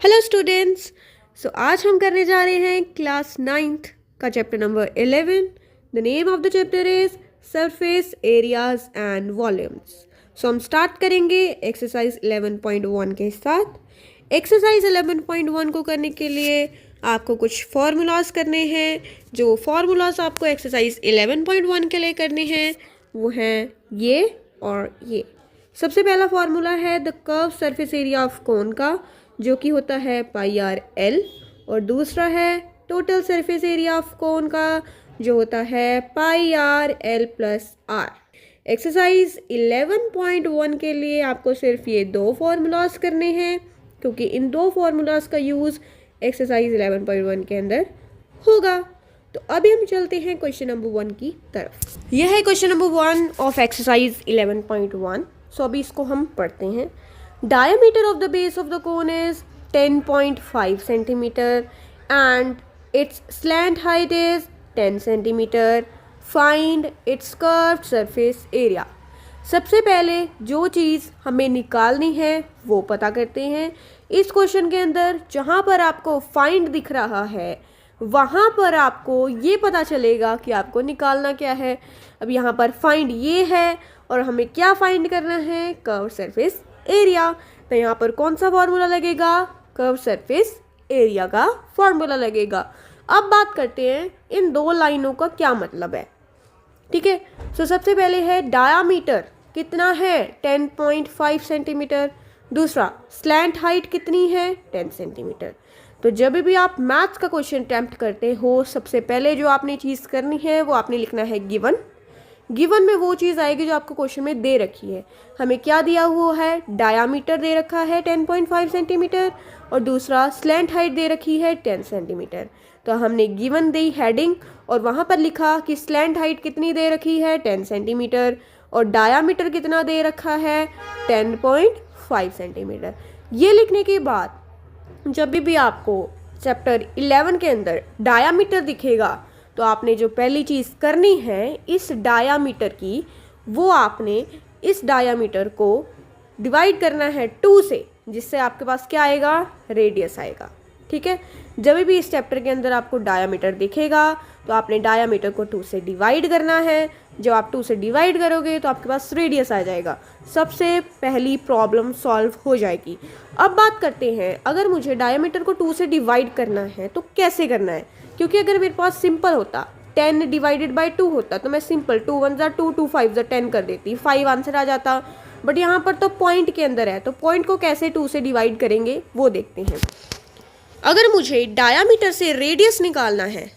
Hello students. आज हम करने जा रहे हैं क्लास 9th का chapter number 11। The name of the chapter is surface areas and volumes. हम स्टार्ट करेंगे एक्सरसाइज 11.1 के साथ। एक्सरसाइज 11.1 को करने के लिए आपको कुछ फार्मूलाज करने हैं। जो फार्मूलाज आपको एक्सरसाइज 11.1 के लिए करने हैं वो हैं ये और ये। सबसे पहला फार्मूला है the curve surface area of cone का, जो कि होता है पाई आर एल, और दूसरा है total surface area of cone का, जो होता है pi r l plus r. Exercise 11.1 के लिए आपको सिर्फ ये दो फार्मूलाज करने हैं, क्योंकि इन दो फार्मूलाज का यूज़ एक्सरसाइज 11.1 के अंदर होगा। तो अभी हम चलते हैं क्वेश्चन नंबर 1 की तरफ। यह है क्वेश्चन नंबर 1 ऑफ एक्सरसाइज 11.1। सो अभी इसको हम पढ़ते हैं। Diameter of the base of the cone is 10.5 centimeter and its slant height is 10 centimeter. Find its curved surface area. सबसे पहले जो चीज़ हमें निकालनी है वो पता करते हैं। इस क्वेश्चन के अंदर जहाँ पर आपको फाइंड दिख रहा है वहाँ पर आपको ये पता चलेगा कि आपको निकालना क्या है। अब यहाँ पर फाइंड ये है और हमें क्या फाइंड करना है, कर्व सरफेस एरिया। तो यहाँ पर कौन सा फॉर्मूला लगेगा, कर्व सरफेस एरिया का फॉर्मूला लगेगा। अब बात करते हैं इन दो लाइनों का क्या मतलब है। ठीक है, सबसे पहले है डायामीटर कितना है 10.5 सेंटीमीटर, दूसरा स्लैंट हाइट कितनी है 10 सेंटीमीटर। तो जब भी आप मैथ्स का क्वेश्चन अटेम्प्ट करते हो सबसे पहले जो आपने चीज़ करनी है वो आपने लिखना है गिवन। गिवन में वो चीज़ आएगी जो आपको क्वेश्चन में दे रखी है। हमें क्या दिया हुआ है, डायामीटर दे रखा है 10.5 सेंटीमीटर और दूसरा स्लैंट हाइट दे रखी है 10 सेंटीमीटर। तो हमने गिवन दी हेडिंग और वहाँ पर लिखा कि स्लैंट हाइट कितनी दे रखी है 10 सेंटीमीटर और डायामीटर कितना दे रखा है 10.5 सेंटीमीटर। ये लिखने के बाद जब भी आपको चैप्टर 11 के अंदर डायामीटर दिखेगा तो आपने जो पहली चीज़ करनी है इस डायामीटर की, वो आपने इस डायामीटर को डिवाइड करना है 2 से, जिससे आपके पास क्या आएगा, रेडियस आएगा। ठीक है, जब भी इस चैप्टर के अंदर आपको डायामीटर दिखेगा तो आपने डायामीटर को 2 से डिवाइड करना है। जब आप 2 से डिवाइड करोगे तो आपके पास रेडियस आ जाएगा। सबसे पहली प्रॉब्लम सॉल्व हो जाएगी। अब बात करते हैं, अगर मुझे डायामीटर को 2 से डिवाइड करना है तो कैसे करना है, क्योंकि अगर मेरे पास सिंपल होता 10 डिवाइडेड बाई 2 होता तो मैं सिंपल 2 1 ज़ा 2 2 5 ज़ा 10 कर देती, 5 आंसर आ जाता। बट यहाँ पर तो पॉइंट के अंदर है, तो पॉइंट को कैसे 2 से डिवाइड करेंगे वो देखते हैं। अगर मुझे डायामीटर से रेडियस निकालना है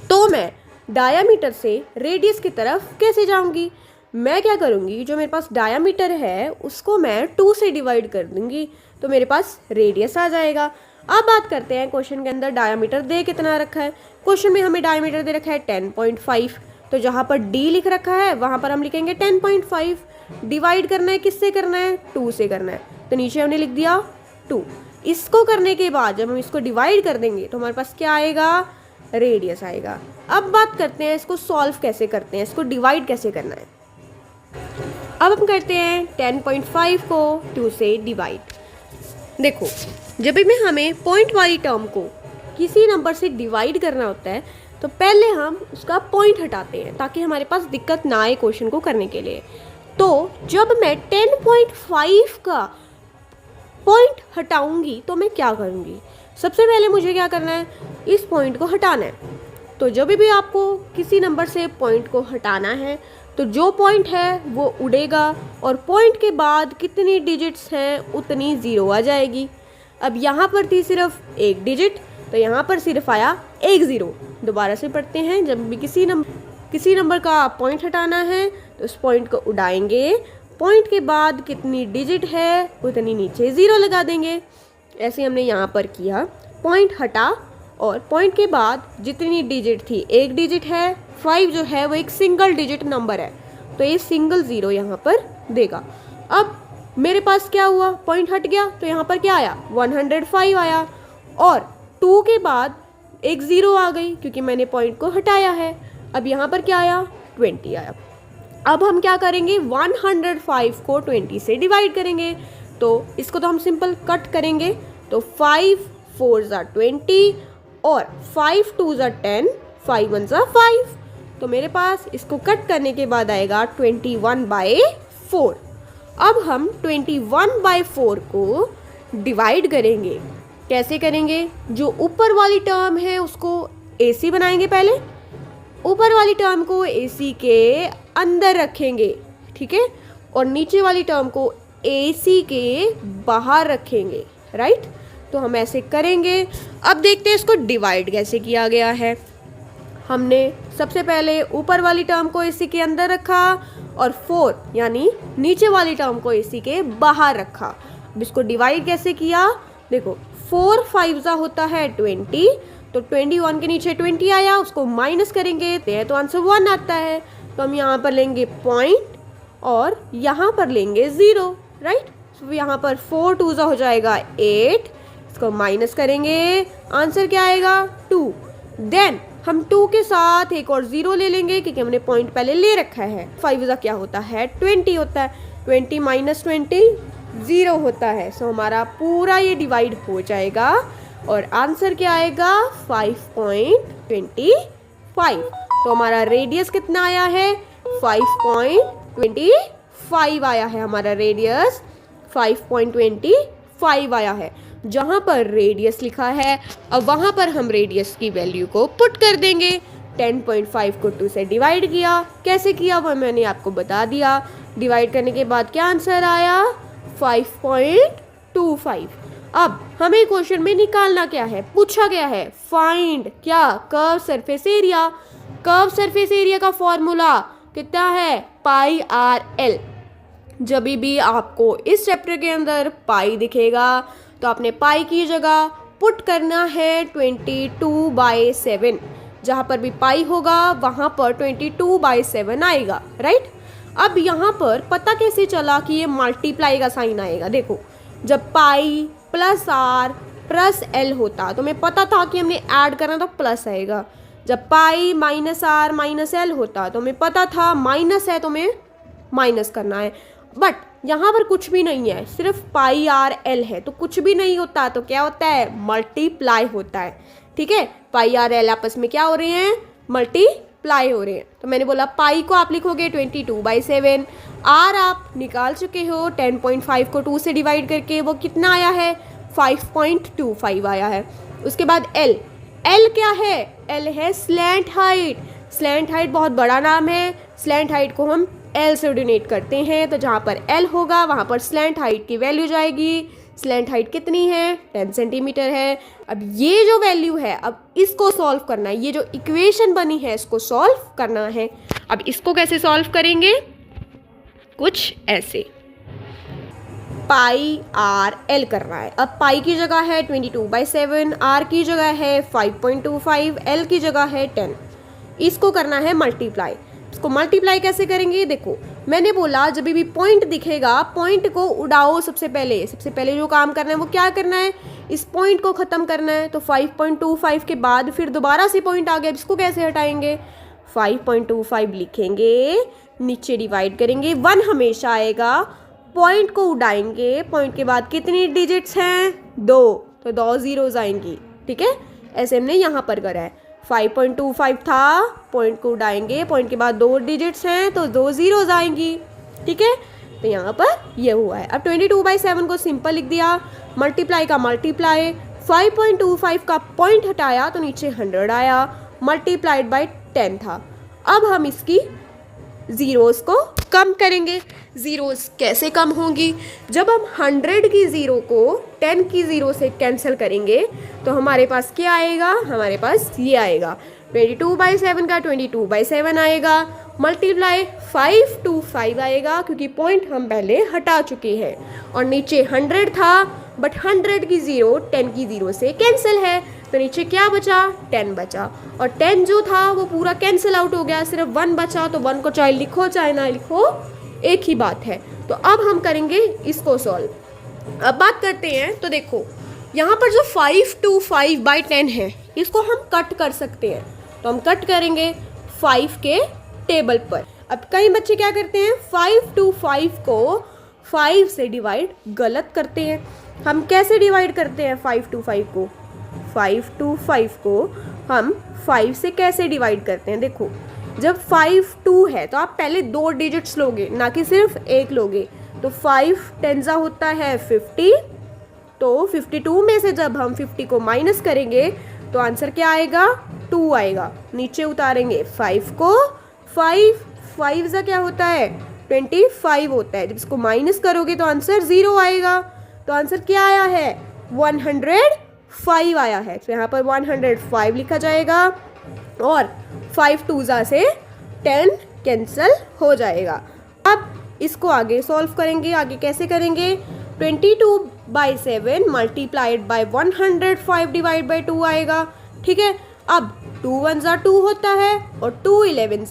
तो मैं डायामीटर से रेडियस की तरफ कैसे जाऊंगी। मैं क्या करूंगी, जो मेरे पास डायामीटर है उसको मैं 2 से डिवाइड कर दूंगी तो मेरे पास रेडियस आ जाएगा। अब बात करते हैं क्वेश्चन के अंदर डायामीटर दे कितना रखा है। क्वेश्चन में हमें डायामीटर दे रखा है 10.5, तो जहाँ पर डी लिख रखा है वहाँ पर हम लिखेंगे 10.5। डिवाइड करना है किससे करना है, 2 से करना है, तो नीचे हमने लिख दिया 2। इसको करने के बाद जब हम इसको डिवाइड कर देंगे तो हमारे पास क्या आएगा, रेडियस आएगा। अब बात करते हैं इसको सॉल्व कैसे करते हैं, इसको डिवाइड कैसे करना है। अब हम करते हैं 10.5 को 2 से डिवाइड। देखो, जब भी हमें पॉइंट वाली टर्म को किसी नंबर से डिवाइड करना होता है तो पहले हम उसका पॉइंट हटाते हैं ताकि हमारे पास दिक्कत ना आए क्वेश्चन को करने के लिए। तो जब मैं 10.5 का पॉइंट हटाऊंगी तो मैं क्या करूंगी, सबसे पहले मुझे क्या करना है, इस पॉइंट को हटाना है। तो जब भी आपको किसी नंबर से पॉइंट को हटाना है तो जो पॉइंट है वो उड़ेगा और पॉइंट के बाद कितनी डिजिट्स हैं उतनी ज़ीरो आ जाएगी। अब यहाँ पर थी सिर्फ एक डिजिट तो यहाँ पर सिर्फ आया एक ज़ीरो। दोबारा से पढ़ते हैं, जब भी किसी नंबर का पॉइंट हटाना है तो उस पॉइंट को उड़ाएंगे, पॉइंट के बाद कितनी डिजिट है उतनी नीचे ज़ीरो लगा देंगे। ऐसे हमने यहाँ पर किया, पॉइंट हटा और पॉइंट के बाद जितनी डिजिट थी एक डिजिट है, 5 जो है वो एक सिंगल डिजिट नंबर है तो ये सिंगल ज़ीरो यहाँ पर देगा। अब मेरे पास क्या हुआ, पॉइंट हट गया तो यहाँ पर क्या आया, 105 आया और 2 के बाद एक ज़ीरो आ गई क्योंकि मैंने पॉइंट को हटाया है। अब यहाँ पर क्या आया, 20 आया। अब हम क्या करेंगे, 105 को 20 से डिवाइड करेंगे तो इसको तो हम सिंपल कट करेंगे, तो 5 4 ज़ा 20 और 5 2 ज़ा 10, 5 1 ज़ा 5। तो मेरे पास इसको कट करने के बाद आएगा 21/4। अब हम 21/4 को डिवाइड करेंगे। कैसे करेंगे? जो ऊपर वाली टर्म है उसको AC बनाएंगे, पहले ऊपर वाली टर्म को AC के अंदर रखेंगे, ठीक है, और नीचे वाली टर्म को AC के बाहर रखेंगे, राइट। तो हम ऐसे करेंगे। अब देखते हैं इसको डिवाइड कैसे किया गया है। हमने सबसे पहले ऊपर वाली टर्म को AC के अंदर रखा और 4 यानी नीचे वाली टर्म को AC के बाहर रखा। अब इसको डिवाइड कैसे किया? देखो 4 5 ज़ा होता है 20, तो 21 के नीचे 20 आया, उसको माइनस करेंगे तो आंसर 1 आता है। तो हम यहाँ पर लेंगे पॉइंट और यहाँ पर लेंगे 0, राइट। तो यहाँ पर 4 2 ज़ा हो जाएगा 8, इसको माइनस करेंगे, आंसर क्या आएगा 2। देन हम 2 के साथ एक और 0 ले लेंगे क्योंकि हमने पॉइंट पहले ले रखा है। 5 ज़ा क्या होता है 20 होता है, 20 माइनस 20 0 होता है। सो हमारा पूरा ये डिवाइड हो जाएगा और आंसर क्या आएगा 5.25। तो हमारा रेडियस कितना आया है 5.25 आया है। हमारा रेडियस 5.25 आया है। जहाँ पर रेडियस लिखा है अब वहाँ पर हम रेडियस की वैल्यू को पुट कर देंगे। 10.5 को 2 से डिवाइड किया, कैसे किया वो मैंने आपको बता दिया। डिवाइड करने के बाद क्या आंसर आया 5.25। अब हमें क्वेश्चन में निकालना क्या है, पूछा गया है फाइंड क्या curve surface area. Curve surface area का फॉर्मूला कितना है πr/l। जब भी आपको इस चैप्टर के अंदर पाई दिखेगा तो आपने पाई की जगह पुट करना है 22/7। जहाँ पर भी पाई होगा वहाँ पर 22/7 आएगा, राइट। अब यहाँ पर पता कैसे चला कि ये मल्टीप्लाई का साइन आएगा? देखो जब pi plus R plus L होता तो हमें पता था कि हमने ऐड करना तो प्लस आएगा। जब pi minus R minus L होता तो हमें पता था माइनस है तो हमें माइनस करना है। बट यहाँ पर कुछ भी नहीं है, सिर्फ पाई आर एल है, तो कुछ भी नहीं होता तो क्या होता है मल्टीप्लाई होता है, ठीक है। पाई आर एल आपस में क्या हो रहे हैं मल्टीप्लाई हो रहे हैं। तो मैंने बोला पाई को आप लिखोगे 22/7, आर आप निकाल चुके हो 10.5 को 2 से डिवाइड करके, वो कितना आया है 5.25 आया है। उसके बाद एल, एल क्या है? एल है स्लैंट हाइट। स्लैंट हाइट बहुत बड़ा नाम है, स्लैंट हाइट को हम एल से डोनेट करते हैं, तो जहाँ पर एल होगा वहाँ पर स्लैंट हाइट की वैल्यू जाएगी। स्लैंट हाइट कितनी है 10 सेंटीमीटर है। अब ये जो वैल्यू है अब इसको सॉल्व करना है, ये जो इक्वेशन बनी है इसको सॉल्व करना है। अब इसको कैसे सॉल्व करेंगे? कुछ ऐसे पाई आर एल करना है। अब पाई की जगह है 22/7, आर की जगह है 5.25, एल की जगह है 10। इसको करना है मल्टीप्लाई। इसको मल्टीप्लाई कैसे करेंगे? देखो मैंने बोला जब भी पॉइंट दिखेगा पॉइंट को उड़ाओ। सबसे पहले जो काम करना है वो क्या करना है, इस पॉइंट को ख़त्म करना है। तो 5.25 के बाद फिर दोबारा से पॉइंट आ गया, इसको कैसे हटाएंगे? 5.25 लिखेंगे, नीचे डिवाइड करेंगे, 1 हमेशा आएगा, पॉइंट को उड़ाएंगे। पॉइंट के बाद कितनी डिजिट्स हैं 2, तो 2 ज़ीरोज़ आएंगी, ठीक है। ऐसे हमने यहाँ पर करा है। 5.25 था, पॉइंट को उड़ाएंगे, पॉइंट के बाद 2 डिजिट्स हैं तो 2 ज़ीरोज़ आएंगी, ठीक है। तो यहाँ पर ये हुआ है। अब 22/7 को सिंपल लिख दिया, मल्टीप्लाई का मल्टीप्लाई, 5.25 का पॉइंट हटाया तो नीचे 100 आया, मल्टीप्लाइड बाय 10 था। अब हम इसकी ज़ीरोज़ को कम करेंगे। ज़ीरोज़ कैसे कम होंगी? जब हम 100 की ज़ीरो को 10 की ज़ीरो से कैंसिल करेंगे तो हमारे पास क्या आएगा? हमारे पास ये आएगा 22/7 का 22/7 आएगा, मल्टीप्लाई 525 आएगा क्योंकि पॉइंट हम पहले हटा चुके हैं, और नीचे 100 था बट 100 की ज़ीरो 10 की ज़ीरो से कैंसिल है तो नीचे क्या बचा 10 बचा, और 10 जो था वो पूरा कैंसिल आउट हो गया, सिर्फ 1 बचा। तो 1 को चाहे लिखो चाहे ना लिखो एक ही बात है। तो अब हम करेंगे इसको सॉल्व। अब बात करते हैं, तो देखो यहाँ पर जो 525/10 है इसको हम कट कर सकते हैं, तो हम कट करेंगे 5 के टेबल पर। अब कई बच्चे क्या करते हैं 525 को 5 से डिवाइड गलत करते हैं। हम कैसे डिवाइड करते हैं 5 to 5 को? 5 to 5 को हम 5 से कैसे डिवाइड करते हैं? देखो, जब 5 2 है तो आप पहले 2 डिजिट्स लोगे, ना कि सिर्फ एक लोगे। तो 5 10 होता है 50, तो 52 में से जब हम 50 को माइनस करेंगे तो आंसर क्या आएगा? 2 आएगा। नीचे उतारेंगे 5 को, 5 से क्या होता है? 25 होता है। जब इसको माइनस करोगे तो आंसर 0 आएगा। तो आंसर क्या आया है? 105 आया है। तो यहाँ पर 105 लिखा जाएगा और 5 2 से 10 कैंसिल हो जाएगा। अब इसको आगे सॉल्व करेंगे। आगे कैसे करेंगे? 22/7 मल्टीप्लाइड बाय 105 डिवाइड बाय 2 आएगा। ठीक है, अब 2 1 2 होता है और 2 11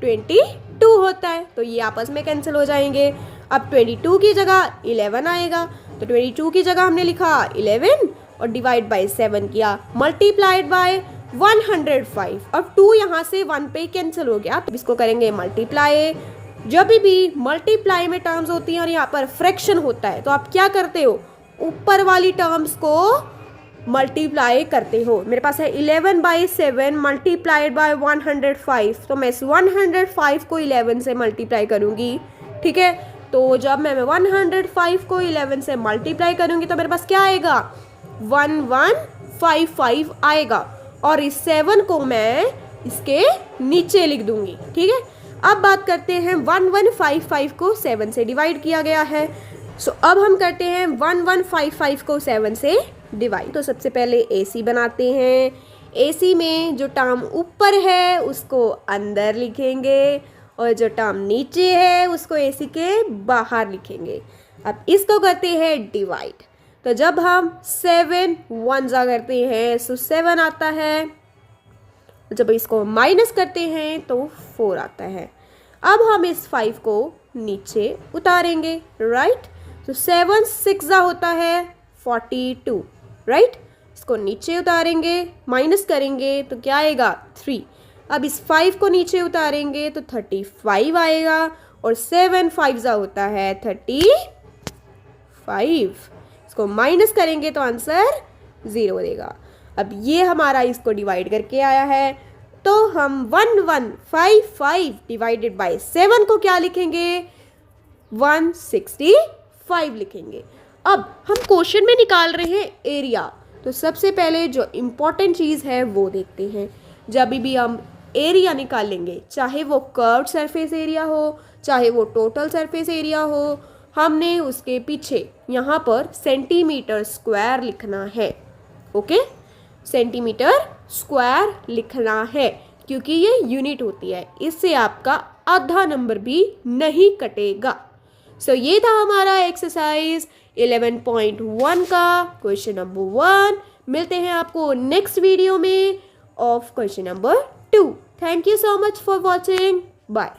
22 होता है, तो ये आपस में कैंसिल हो जाएंगे। अब 22 की जगह 11 आएगा, तो 22 की जगह हमने लिखा 11 और डिवाइड बाय 7 किया, मल्टीप्लाइड बाय 105। अब 2 यहाँ से 1 पे कैंसिल हो गया, तो इसको करेंगे मल्टीप्लाई। जब भी मल्टीप्लाई में टर्म्स होती हैं और यहाँ पर फ्रैक्शन होता है तो आप क्या करते हो? ऊपर वाली टर्म्स को मल्टीप्लाई करते हो। मेरे पास है 11/7 मल्टीप्लाइड बाय 105, तो मैं इस 105 को 11 से मल्टीप्लाई करूँगी। ठीक है, तो जब मैं 105 को 11 से मल्टीप्लाई करूँगी तो मेरे पास क्या आएगा? 1155 आएगा और इस 7 को मैं इसके नीचे लिख दूंगी। ठीक है, अब बात करते हैं 1155 को 7 से डिवाइड किया गया है। सो अब हम करते हैं 1155 को 7 से डिवाइड। तो सबसे पहले AC बनाते हैं। AC में जो टर्म ऊपर है उसको अंदर लिखेंगे और जो टर्म नीचे है उसको AC के बाहर लिखेंगे। अब इसको करते हैं डिवाइड। तो जब हम 7 1 करते हैं तो 7 आता है, जब इसको माइनस करते हैं तो 4 आता है। अब हम इस 5 को नीचे उतारेंगे, राइट। तो 7 6 होता है 42, राइट। इसको नीचे उतारेंगे, माइनस करेंगे तो क्या आएगा? 3। अब इस 5 को नीचे उतारेंगे तो 35 आएगा और 7 5 होता है 35। इसको माइनस करेंगे तो आंसर 0 देगा। अब ये हमारा इसको डिवाइड करके आया है, तो हम 1155 डिवाइडेड बाय 7 को क्या लिखेंगे? 165 लिखेंगे। अब हम क्वेश्चन में निकाल रहे हैं एरिया, तो सबसे पहले जो इम्पोर्टेंट चीज़ है वो देखते हैं। जब भी हम एरिया निकालेंगे, चाहे वो कर्व्ड सरफेस एरिया हो, चाहे वो टोटल सरफेस एरिया हो, हमने उसके पीछे यहाँ पर सेंटीमीटर स्क्वायर लिखना है। ओके, सेंटीमीटर स्क्वायर लिखना है क्योंकि ये यूनिट होती है, इससे आपका आधा नंबर भी नहीं कटेगा। सो ये था हमारा एक्सरसाइज 11.1 का क्वेश्चन नंबर 1। मिलते हैं आपको नेक्स्ट वीडियो में of question number 2। Thank you so much for watching, bye.